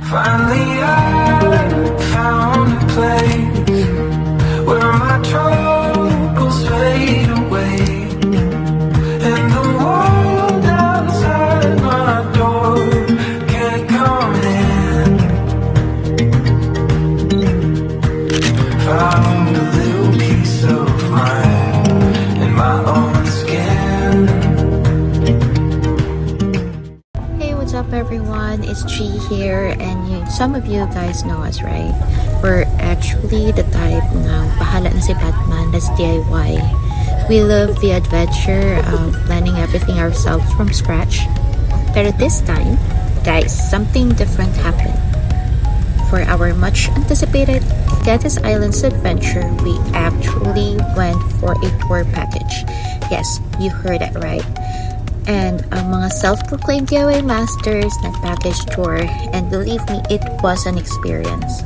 Finally I found a place where my troubles fade away, and the world outside my door can't come in. Found a little piece of mind in my own skin. Hey, what's up everyone? It's G here, and some of you guys know us, right? We're actually the type na bahala na si Batman, let's DIY. We love the adventure of planning everything ourselves from scratch. But this time, guys, something different happened. For our much anticipated Gigantes Islands adventure, we actually went for a tour package. Yes, you heard it right. And ang mga self-proclaimed DIY masters nag-package tour, and believe me, it was an experience.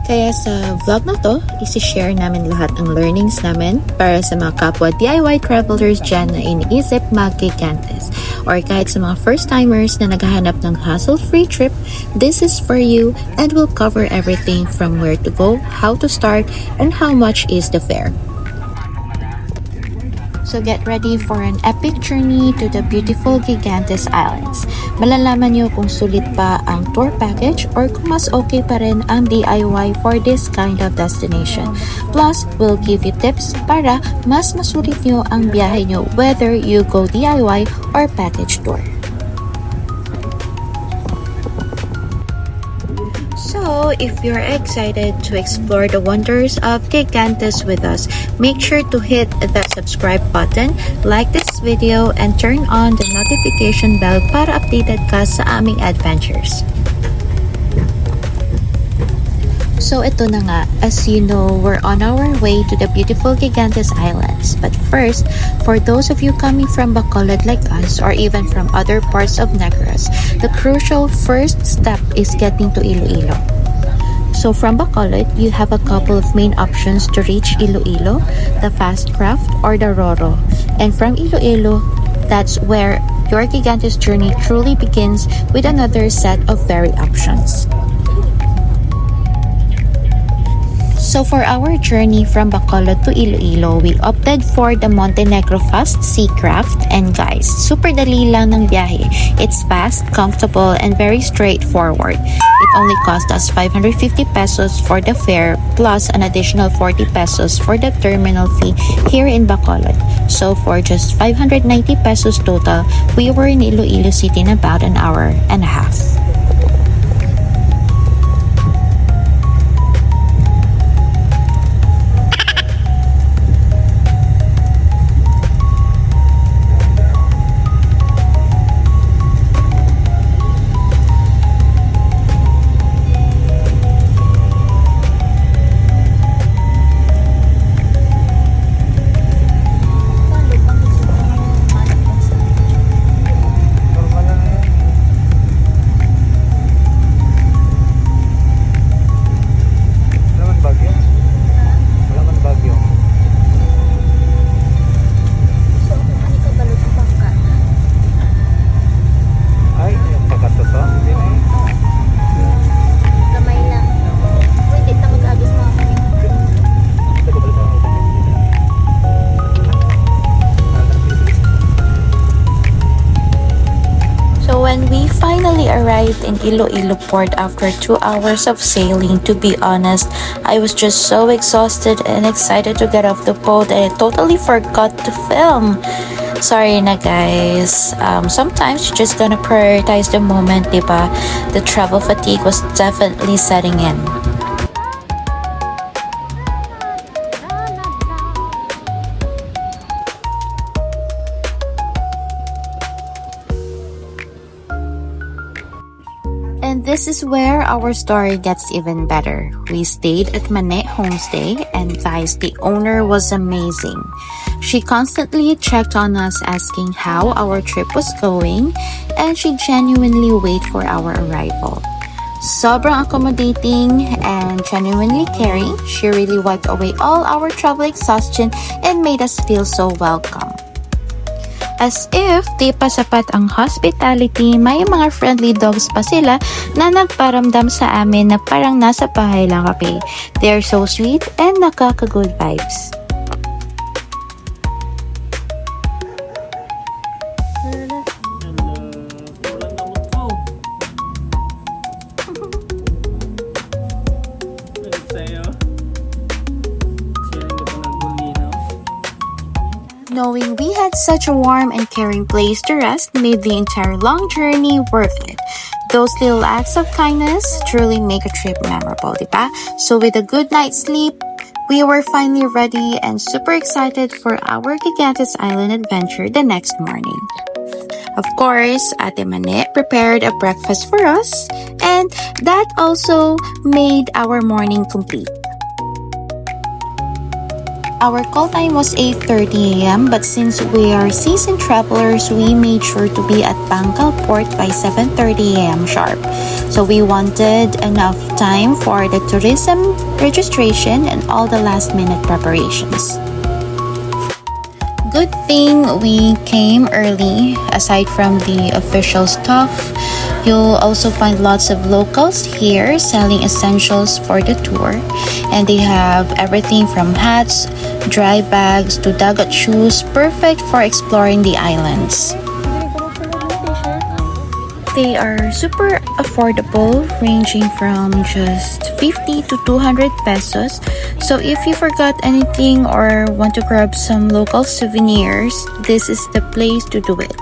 Kaya sa vlog na to, isi-share namin lahat ng learnings namin para sa mga kapwa DIY travelers dyan na iniisip mag-Gigantes. Or kahit sa mga first-timers na naghahanap ng hassle-free trip, this is for you, and we'll cover everything from where to go, how to start, and how much is the fare. So get ready for an epic journey to the beautiful Gigantes Islands. Malalaman nyo kung sulit pa ang tour package or kung mas okay pa rin ang DIY for this kind of destination. Plus, we'll give you tips para mas masulit nyo ang biyahe nyo whether you go DIY or package tour. So, if you're excited to explore the wonders of Gigantes with us, make sure to hit that subscribe button, like this video, and turn on the notification bell para updated ka sa aming adventures. So ito na nga, as you know, we're on our way to the beautiful Gigantes Islands. But first, for those of you coming from Bacolod like us, or even from other parts of Negros, the crucial first step is getting to Iloilo. So from Bacolod, you have a couple of main options to reach Iloilo, the fast craft or the RORO. And from Iloilo, that's where your Gigantes journey truly begins with another set of ferry options. So for our journey from Bacolod to Iloilo, we opted for the Montenegro Fast Sea Craft, and guys, super dali lang ng biyahe. It's fast, comfortable, and very straightforward. It only cost us 550 pesos for the fare plus an additional 40 pesos for the terminal fee here in Bacolod. So for just 590 pesos total, we were in Iloilo City in about an hour and a half. When we finally arrived in Iloilo port after 2 hours of sailing, to be honest, I was just so exhausted and excited to get off the boat that I totally forgot to film. Sorry na guys. Sometimes you're just gonna prioritize the moment, diba? The travel fatigue was definitely setting in. And this is where our story gets even better. We stayed at Homestay, and guys, the owner was amazing. She constantly checked on us asking how our trip was going, and she genuinely waited for our arrival. Sobrang accommodating and genuinely caring, she really wiped away all our travel exhaustion and made us feel so welcome. As if di pa sapat ang hospitality, may mga friendly dogs pa sila na nagparamdam sa amin na parang nasa bahay lang kami. They're so sweet and nakaka-good vibes. Knowing we had such a warm and caring place to rest made the entire long journey worth it. Those little acts of kindness truly make a trip memorable, diba? So with a good night's sleep, we were finally ready and super excited for our Gigantes Island adventure the next morning. Of course, Ate Mane prepared a breakfast for us, and that also made our morning complete. Our call time was 8:30 a.m. but since we are seasoned travelers, we made sure to be at Bancal port by 7:30 a.m. sharp. So we wanted enough time for the tourism registration and all the last-minute preparations. Good thing we came early. Aside from the official stuff, you'll also find lots of locals here selling essentials for the tour, and they have everything from hats, dry bags to dagat shoes, perfect for exploring the islands. They are super affordable, ranging from just 50 to 200 pesos. So if you forgot anything or want to grab some local souvenirs, this is the place to do it.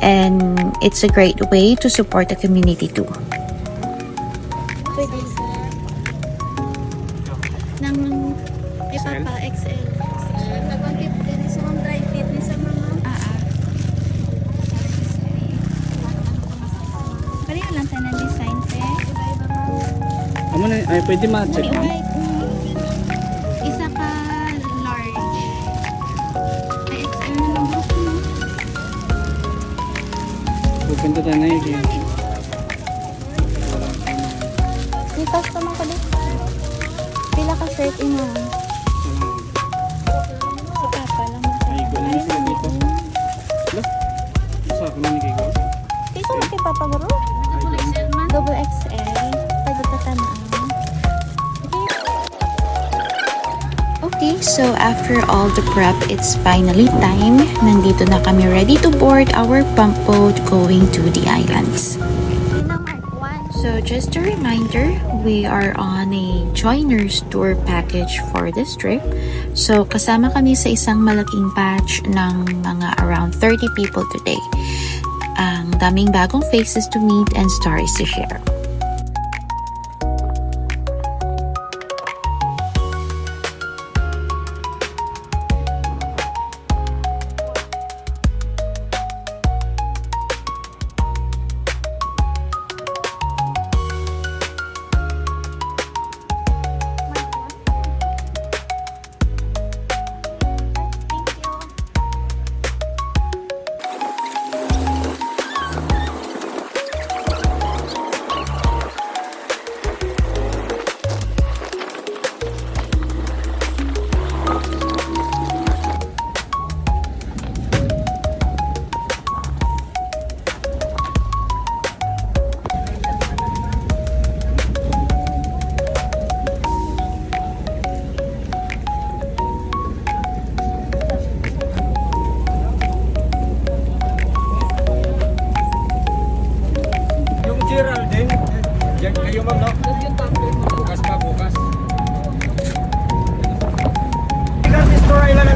And it's a great way to support the community too. Ay, pwede ma-check mo. Isa ka large. Ay, XL na lang buhok mo. Pupunta tayo na yun. Lipas pa man ka dito. Pila ka shirt ino. Si Papa lang. Ay, gano'n sila dito. Sa ako naman kay Gos. Kisa mo kay Papa Garo? Double XL. Pwede ka tanaan. Okay, so after all the prep, it's finally time. Nandito na kami ready to board our pump boat going to the islands. So just a reminder, we are on a joiners tour package for this trip. So kasama kami sa isang malaking batch ng mga around 30 people today. Ang daming bagong faces to meet and stories to share.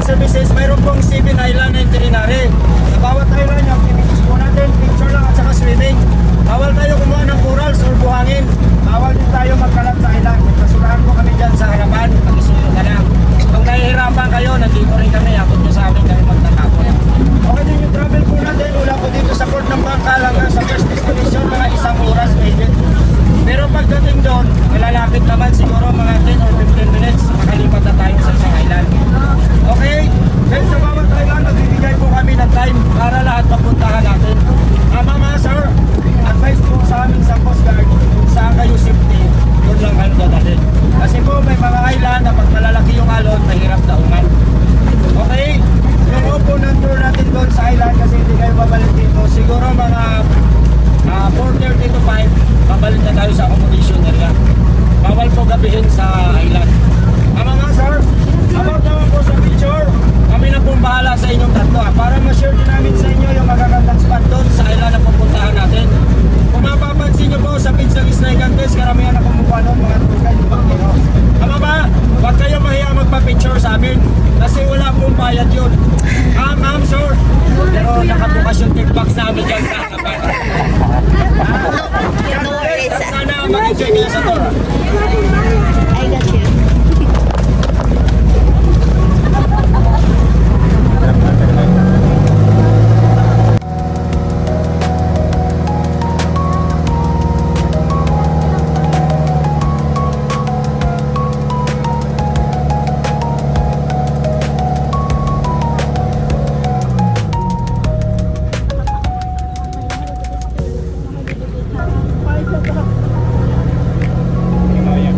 Services, mayroon pong 7 island na itinerary. Sa bawat island, yung pinitis po natin, picture lang at saka swimming. Bawal tayo kumuha ng corals or buhangin. Bawal din tayo magkalat sa island. Magkasurahan po kami dyan sa harapan, pag-isuyo ka lang. Kung nahihirapan kayo, nandito rin kami, abot nyo sa amin kami magtatapon. Okay din yung travel po natin, wala po dito sa port ng Bancal hanggang sa first destination, mga 1 oras maybe. Pero pagdating doon, malalapit naman siguro mga 10 or 15 minutes, makalipat na tayo sa isang island. Okay? Then sa bawat island, nagbibigay po kami ng time para lahat mapuntahan natin. niya sa door. I got you. Ano yan?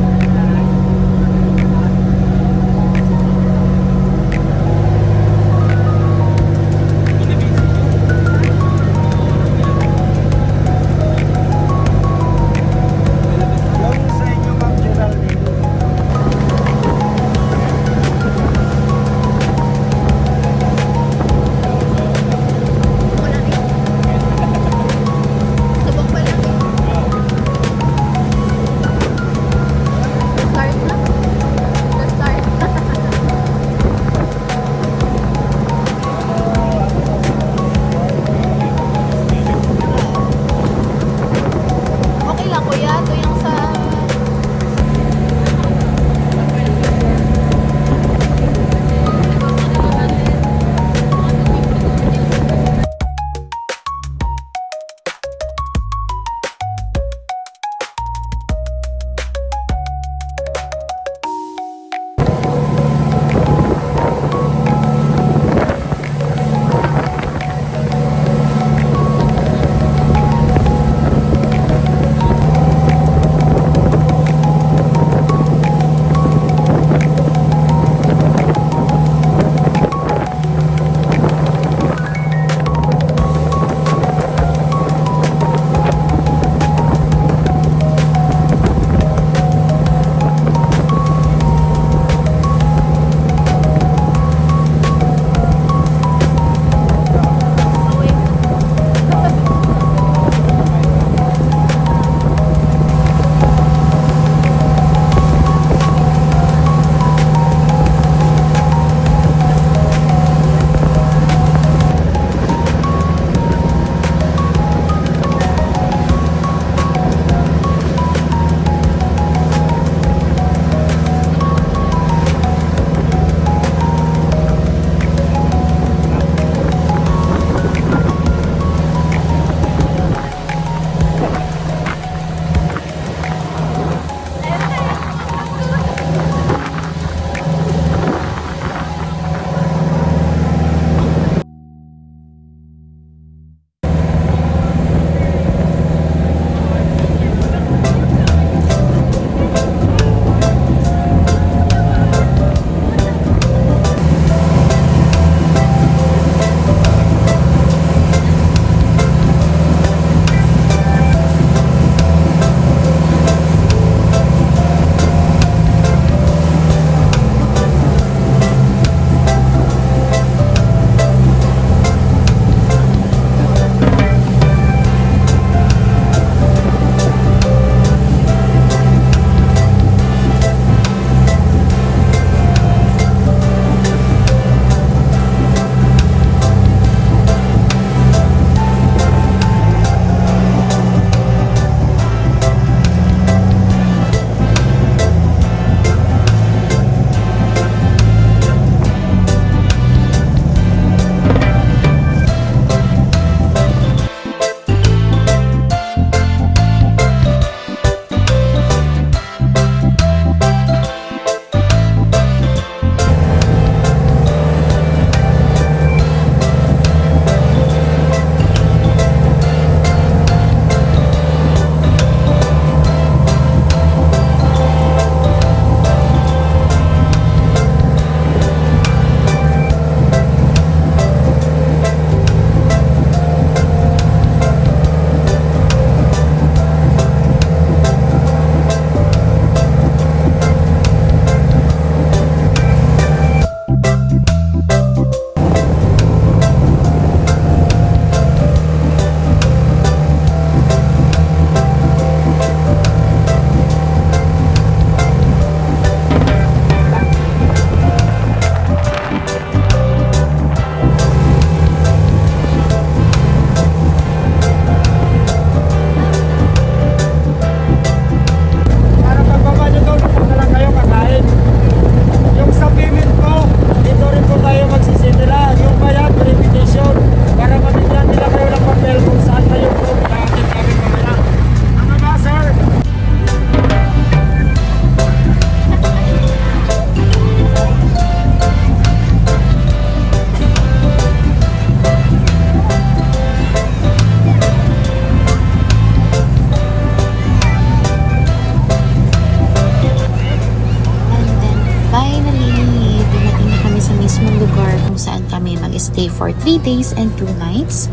stay for 3 days and 2 nights.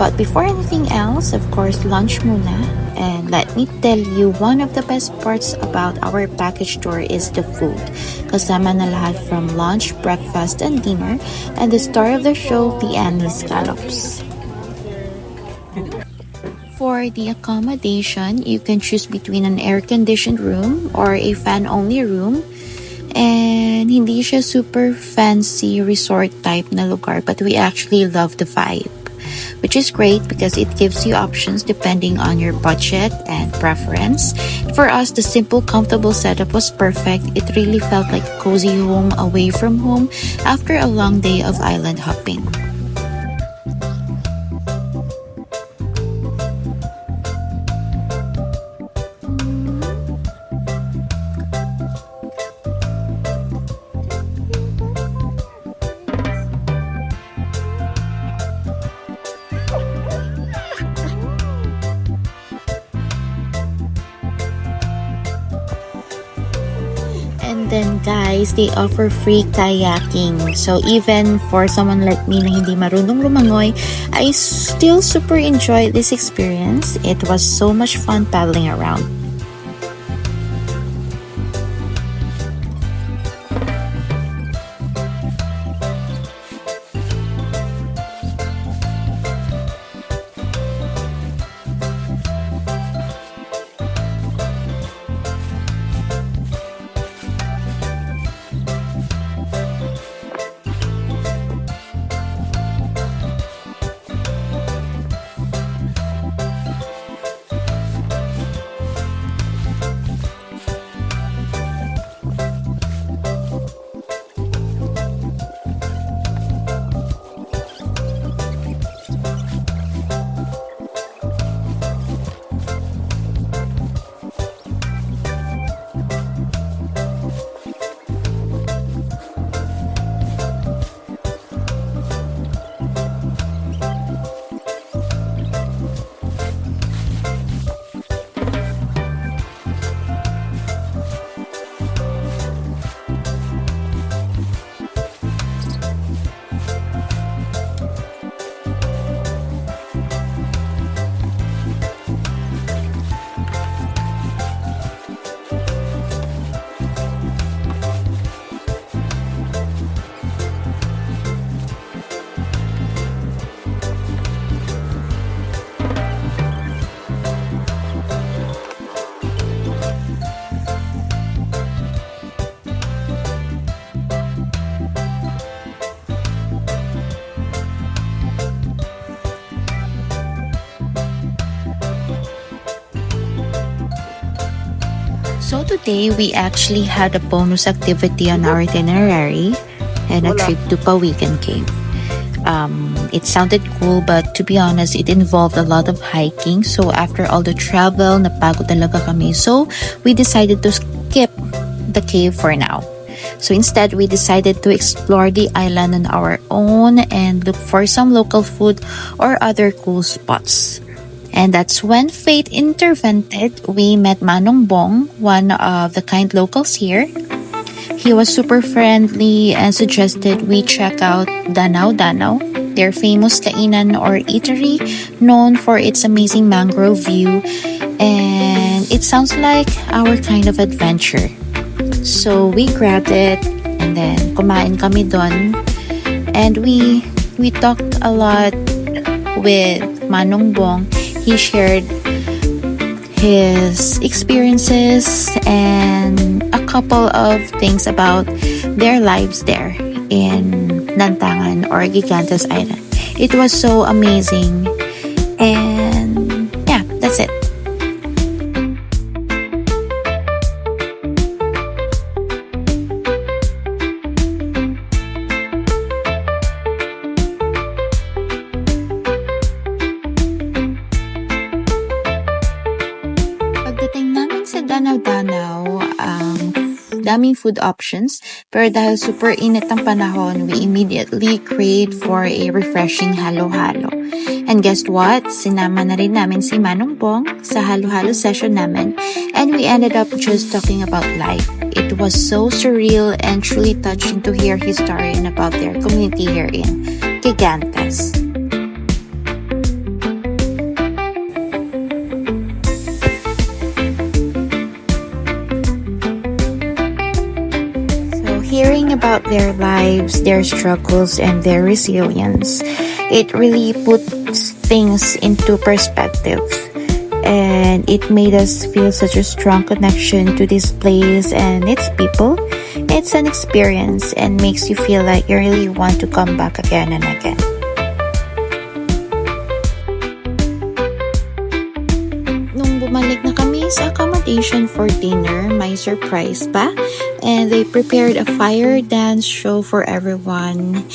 But before anything else, of course, lunch muna. And let me tell you, one of the best parts about our package tour is the food. Kasama na lahat from lunch, breakfast, and dinner. And the star of the show, the anise scallops. For the accommodation, you can choose between an air-conditioned room or a fan-only room. And hindi siya super fancy resort type na lugar, but we actually love the vibe, which is great because it gives you options depending on your budget and preference. For us, the simple, comfortable setup was perfect. It really felt like a cozy home away from home after a long day of island hopping. And then guys, they offer free kayaking. So even for someone like me na hindi marunong lumangoy, I still super enjoyed this experience. It was so much fun paddling around. So today, we actually had a bonus activity on our itinerary and a trip to Pawikan Cave. It sounded cool, but to be honest, it involved a lot of hiking. So after all the travel, napagod talaga kami. So we decided to skip the cave for now. So instead, we decided to explore the island on our own and look for some local food or other cool spots. And that's when fate intervened. We met Manong Bong, one of the kind locals here. He was super friendly and suggested we check out Danau Danau, their famous kainan or eatery known for its amazing mangrove view. And it sounds like our kind of adventure. So we grabbed it and then kumain kami doon. And we talked a lot with Manong Bong. He shared his experiences and a couple of things about their lives there in Nantangan or Gigantes Island. It was so amazing. And yeah, that's it. Pagdating namin sa Danau-Danau, daming food options. Pero dahil super init ang panahon, we immediately crave for a refreshing halo-halo. And guess what? Sinama na rin namin si Manong Bong sa halo-halo session namin. And we ended up just talking about life. It was so surreal and truly touching to hear his story and about their community here in Gigantes. Hearing about their lives, their struggles, and their resilience, it really puts things into perspective. And it made us feel such a strong connection to this place and its people. It's an experience and makes you feel like you really want to come back again and again. Nung bumalik na kami sa accommodation for dinner, may surprise pa. And they prepared a fire dance show for everyone.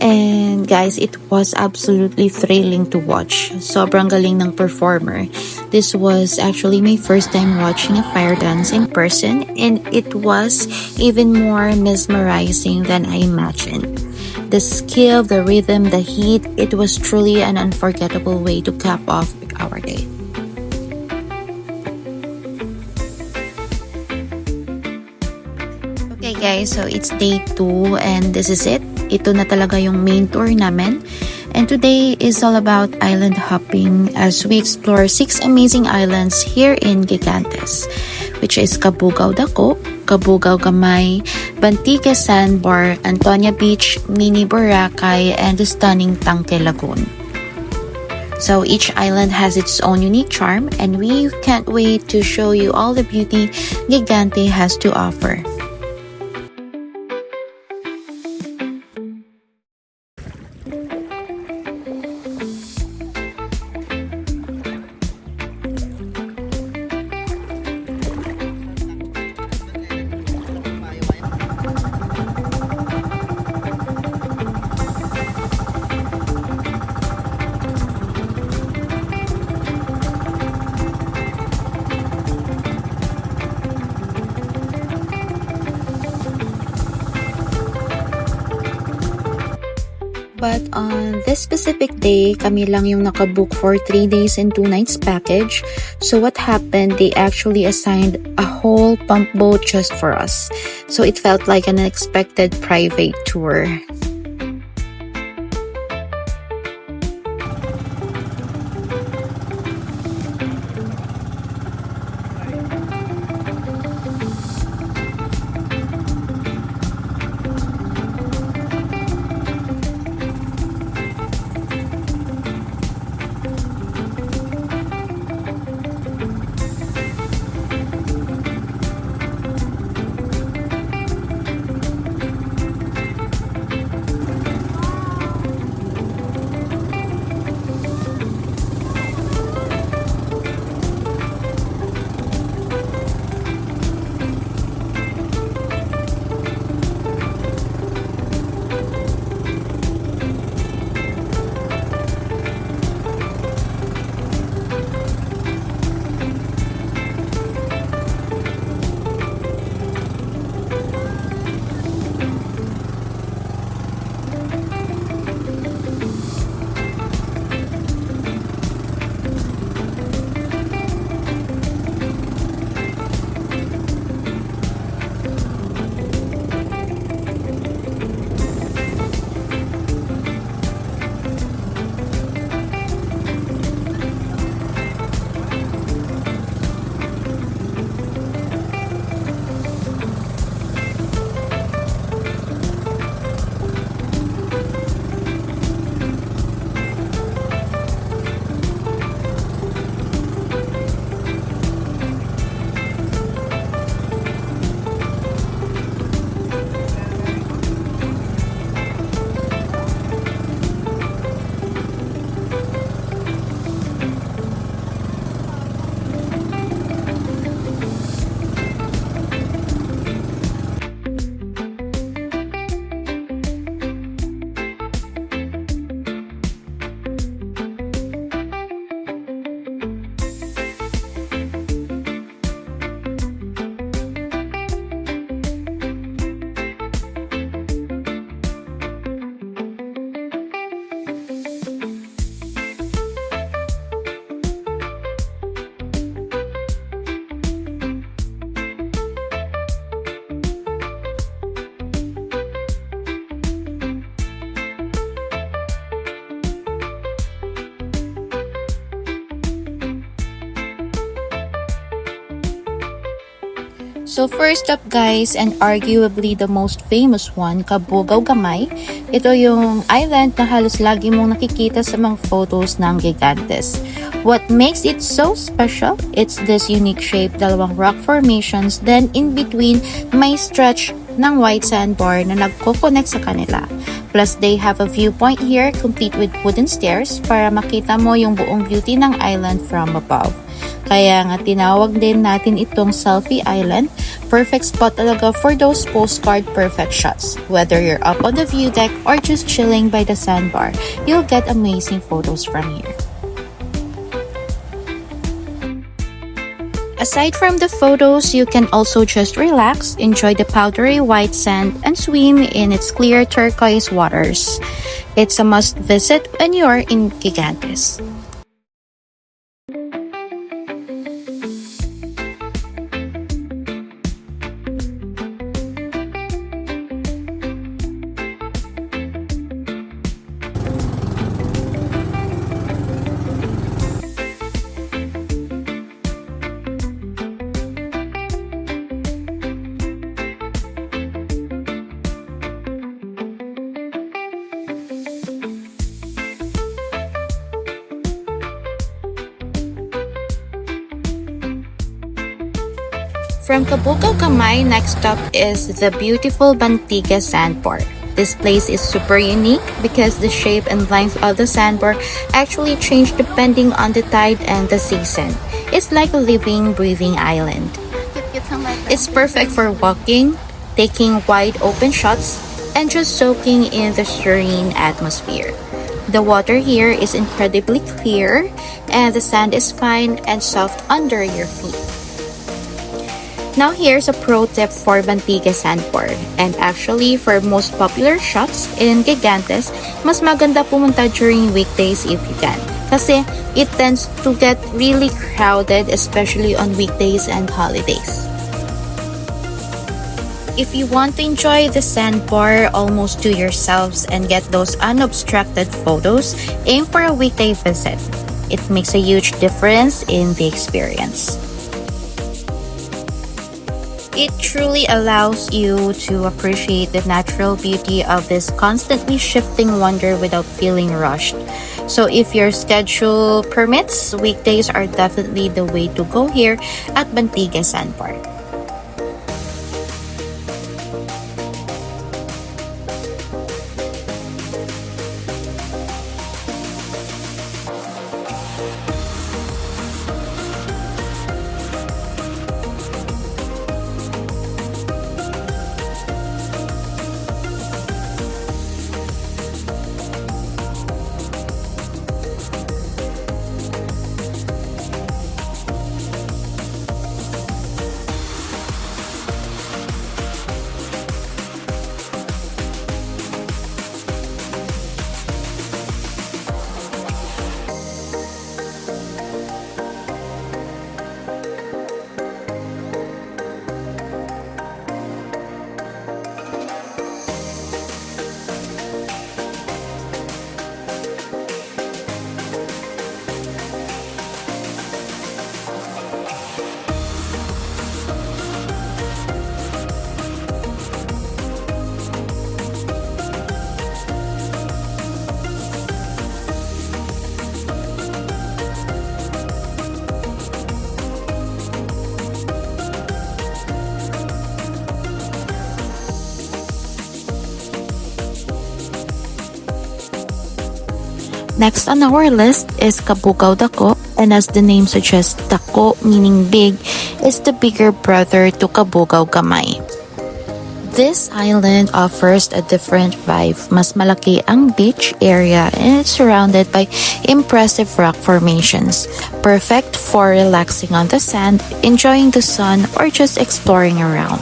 And guys, it was absolutely thrilling to watch. Sobrang galing ng performer. This was actually my first time watching a fire dance in person, and it was even more mesmerizing than I imagined. The skill, the rhythm, the heat, it was truly an unforgettable way to cap off our day. Okay guys, so it's day 2 and this is it. Ito na talaga yung main tour namin. And today is all about island hopping as we explore 6 amazing islands here in Gigantes, which is Cabugao Dako, Cabugao Gamay, Bantigue Sandbar, Antonia Beach, Mini Boracay, and the stunning Tangke Lagoon. So each island has its own unique charm and we can't wait to show you all the beauty Gigante has to offer. But on this specific day, kami lang yung nakabook for 3 days and 2 nights package. So what happened, they actually assigned a whole pump boat just for us. So it felt like an unexpected private tour. So first up guys, and arguably the most famous one, Cabugao-Gamay. Ito yung island na halos lagi mong nakikita sa mga photos ng Gigantes. What makes it so special? It's this unique shape, dalawang rock formations, then in between may stretch ng white sandbar na nagko-connect sa kanila. Plus they have a viewpoint here complete with wooden stairs para makita mo yung buong beauty ng island from above. Kaya nga tinawag din natin itong Selfie Island. Perfect spot talaga for those postcard perfect shots. Whether you're up on the view deck or just chilling by the sandbar, you'll get amazing photos from here. Aside from the photos, you can also just relax, enjoy the powdery white sand, and swim in its clear turquoise waters. It's a must visit when you're in Gigantes. From Cabugao-Gamay, next stop is the beautiful Bantiga Sandbar. This place is super unique because the shape and length of the sandbar actually change depending on the tide and the season. It's like a living, breathing island. It's perfect for walking, taking wide open shots, and just soaking in the serene atmosphere. The water here is incredibly clear, and the sand is fine and soft under your feet. Now here's a pro tip for Bantiga Sandbar, and actually for most popular shots in Gigantes, mas maganda pumunta during weekdays if you can. Kasi it tends to get really crowded, especially on weekdays and holidays. If you want to enjoy the sandbar almost to yourselves and get those unobstructed photos, aim for a weekday visit. It makes a huge difference in the experience. It truly allows you to appreciate the natural beauty of this constantly shifting wonder without feeling rushed. So if your schedule permits, weekdays are definitely the way to go here at Bantiga Sandbar. Next on our list is Cabugao-Dako, and as the name suggests, Dako meaning big is the bigger brother to Cabugao-Gamay. This island offers a different vibe. Mas malaki ang beach area and it's surrounded by impressive rock formations. Perfect for relaxing on the sand, enjoying the sun, or just exploring around.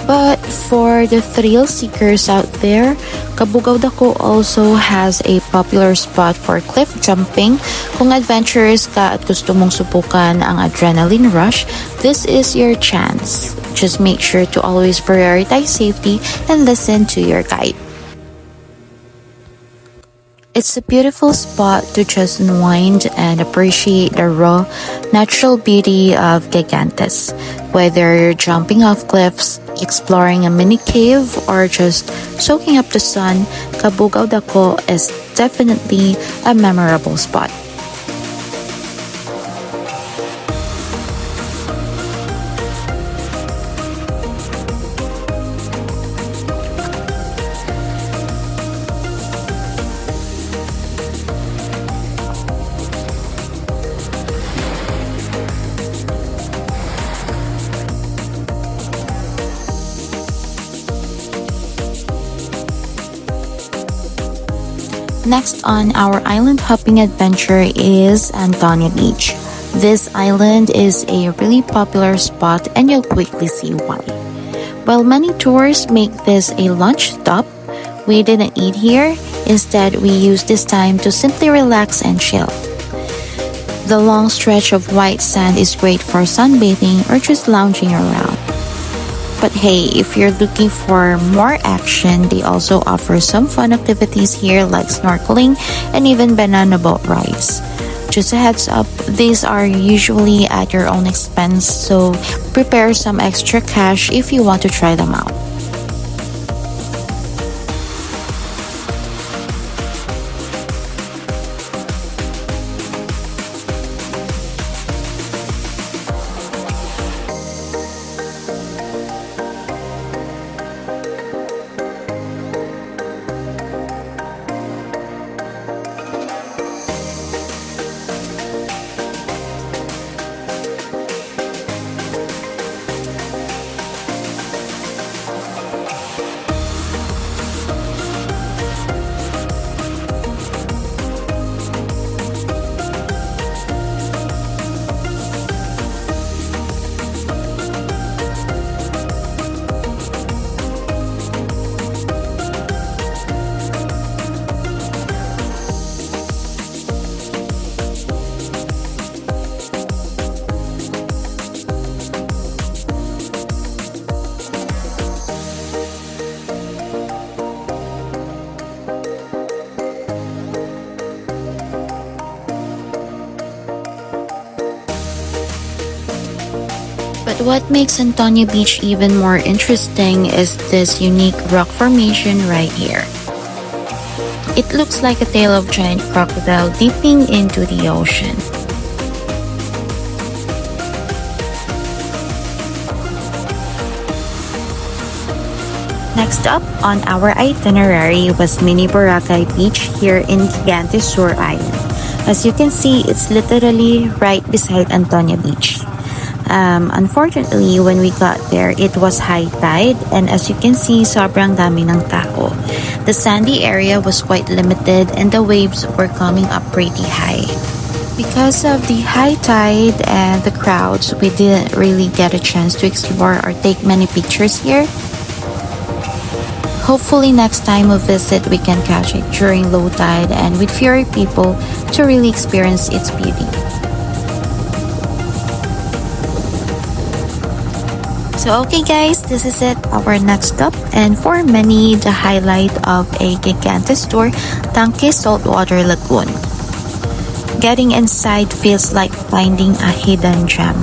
But for the thrill seekers out there, Cabugao-Dako also has a popular spot for cliff jumping. Kung adventurous ka at gusto mong subukan ang adrenaline rush, this is your chance. Just make sure to always prioritize safety and listen to your guide. It's a beautiful spot to just unwind and appreciate the raw, natural beauty of Gigantes. Whether you're jumping off cliffs, exploring a mini cave, or just soaking up the sun, Cabugao Dako is definitely a memorable spot. Next on our island hopping adventure is Antonia Beach. This island is a really popular spot and you'll quickly see why. While many tours make this a lunch stop, we didn't eat here. Instead, we used this time to simply relax and chill. The long stretch of white sand is great for sunbathing or just lounging around. But hey, if you're looking for more action, they also offer some fun activities here like snorkeling and even banana boat rides. Just a heads up, these are usually at your own expense, so prepare some extra cash if you want to try them out. But what makes Antonia Beach even more interesting is this unique rock formation right here. It looks like a tail of giant crocodile dipping into the ocean. Next up on our itinerary was Mini Boracay Beach here in Gigantes Island. As you can see, it's literally right beside Antonia Beach. Unfortunately, when we got there, it was high tide, and as you can see, sobrang dami ng tao. The sandy area was quite limited and the waves were coming up pretty high. Because of the high tide and the crowds, we didn't really get a chance to explore or take many pictures here. Hopefully next time we visit, we can catch it during low tide and with fewer people to really experience its beauty. So okay guys, this is it, our next stop, and for many, the highlight of a Gigantes tour, Tanque Saltwater Lagoon. Getting inside feels like finding a hidden gem.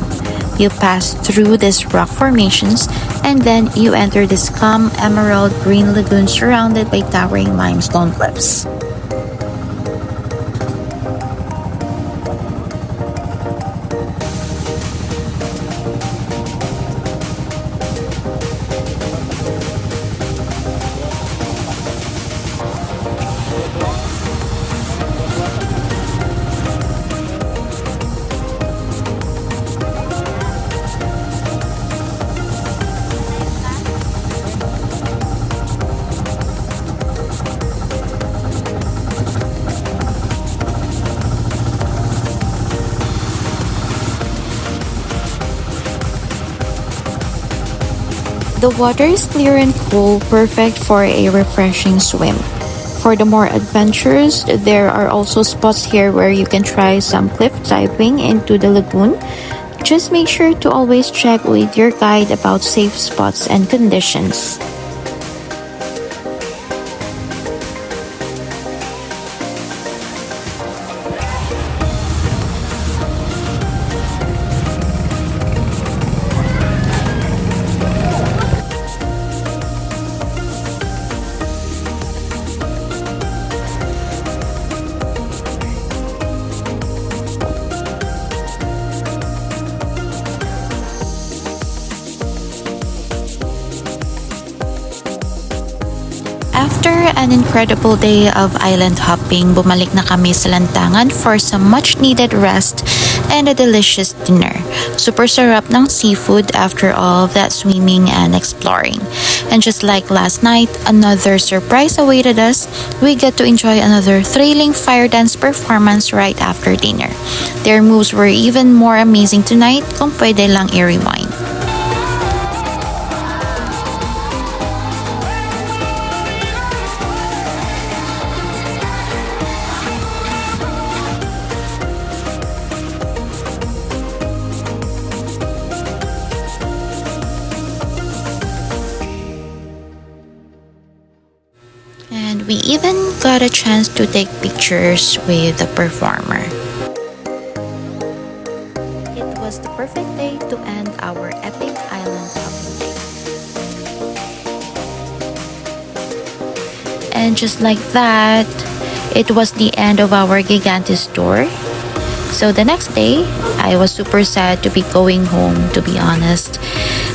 You pass through these rock formations and then you enter this calm emerald green lagoon surrounded by towering limestone cliffs. The water is clear and cool, perfect for a refreshing swim. For the more adventurous, there are also spots here where you can try some cliff diving into the lagoon. Just make sure to always check with your guide about safe spots and conditions. After an incredible day of island hopping, bumalik na kami sa lantangan for some much needed rest and a delicious dinner. Super sarap ng seafood after all of that swimming and exploring. And just like last night, another surprise awaited us. We get to enjoy another thrilling fire dance performance right after dinner. Their moves were even more amazing tonight kung pwede lang i-rewind. And we even got a chance to take pictures with the performer. It was the perfect day to end our epic island hopping day. And just like that, it was the end of our Gigantes tour. So the next day, I was super sad to be going home, to be honest.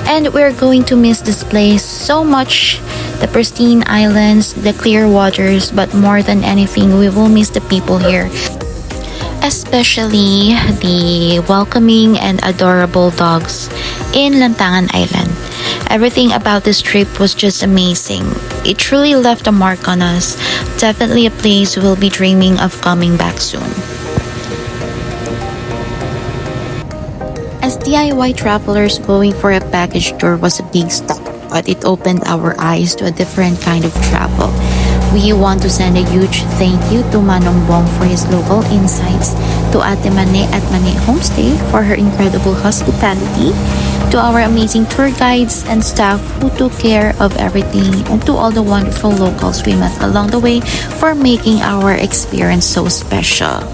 And we're going to miss this place so much. The pristine islands, the clear waters, but more than anything, we will miss the people here. Especially the welcoming and adorable dogs in Lantangan Island. Everything about this trip was just amazing. It truly left a mark on us. Definitely a place we'll be dreaming of coming back soon. As DIY travelers, going for a package tour was a big step, but it opened our eyes to a different kind of travel. We want to send a huge thank you to Manong Bong for his local insights, to Ate Mane at Mane Homestay for her incredible hospitality, to our amazing tour guides and staff who took care of everything, and to all the wonderful locals we met along the way for making our experience so special.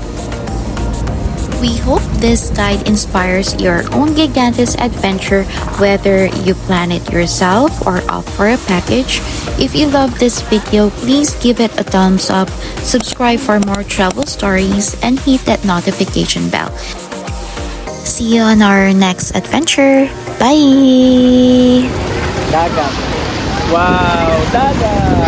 We hope this guide inspires your own Gigantes adventure, whether you plan it yourself or opt for a package. If you love this video, please give it a thumbs up, subscribe for more travel stories, and hit that notification bell. See you on our next adventure. Bye! Dagat. Wow, dagat!